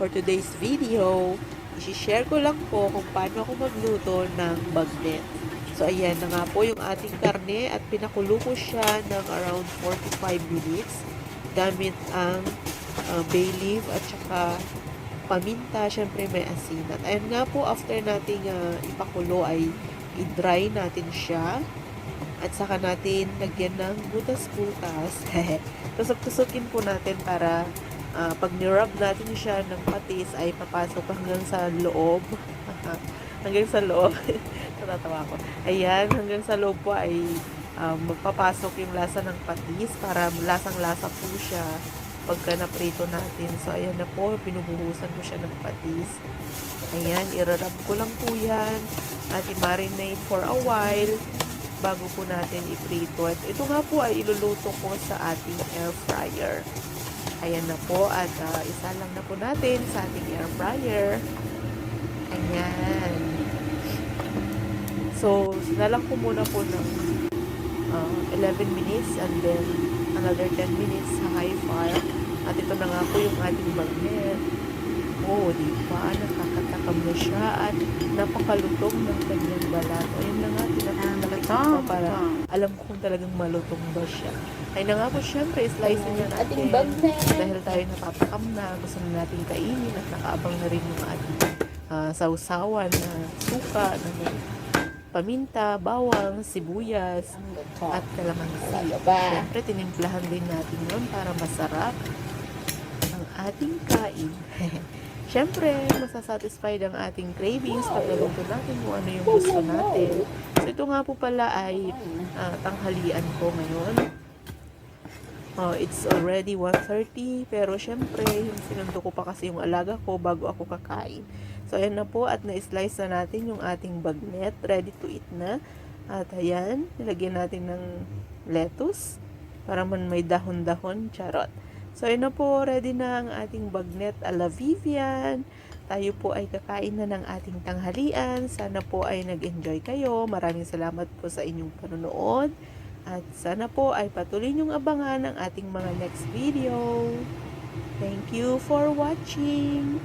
For today's video, i-share ko lang po kung paano ako magluto ng bagnet. So ayan na nga po yung ating karne at pinakulo ko siya ng around 45 minutes gamit ang bay leaf at saka paminta, syempre may asin. At ayan nga po, after nating ipakulo ay i-dry natin siya at saka natin lagyan ng butas-butas. Tusok-tusokin po natin para pag nirub natin siya ng patis ay papasok hanggang sa loob. Hanggang sa loob. Natatawa ko. Ayan, hanggang sa loob po ay magpapasok yung lasa ng patis para lasang-lasa po siya pagka naprito natin. So, ayan na po, pinubuhusan ko siya ng patis. Ayan, irarab ko lang po yan at i-marinate for a while bago po natin iprito. At ito nga po ay iluluto ko sa ating air fryer. Ayan na po, at isa lang na po natin sa ating air fryer. Ayan. So, sinalang ko muna po ng 11 minutes and then another 10 minutes sa high fire. At ito na nga po yung ating bagnet. Oh, di ba? Nakakatakam na siya at napakalutong ng kanyang balat. O, yun na nga, tinatanggalin ko para alam ko kung talagang malutong ba siya. Ay na nga po, syempre, slice na natin. Dahil tayo napatakam na, gusto na natin kainin at nakaabang na rin yung ating sausawan na suka, na paminta, bawang, sibuyas, at kalamansi. Syempre, tinimplahan din natin yun para masarap ang ating kain. Syempre, masasatisfied ang ating cravings pag naluto natin kung ano yung gusto natin. So, ito nga po pala ay tanghalian ko ngayon. It's already 1:30, pero syempre, yung sinundo ko pa kasi yung alaga ko bago ako kakain. So, ayan na po, at na-slice na natin yung ating bagnet. Ready to eat na. At ayan, nilagyan natin ng lettuce para man may dahon-dahon, charot. So, ayun na po, ready na ang ating bagnet a la Vivian. Tayo po ay kakain na ng ating tanghalian. Sana po ay nag-enjoy kayo. Maraming salamat po sa inyong panonood. At sana po ay patuloy niyong abangan ang ating mga next video. Thank you for watching.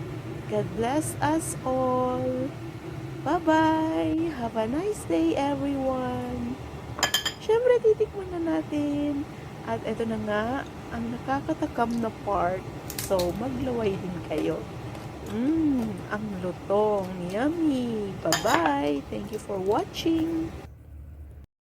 God bless us all. Bye-bye. Have a nice day, everyone. Siyempre, titikman na natin. At ito na nga, ang nakakatakam na part. So, maglaway din kayo. Ang lutong. Yummy. Bye-bye. Thank you for watching.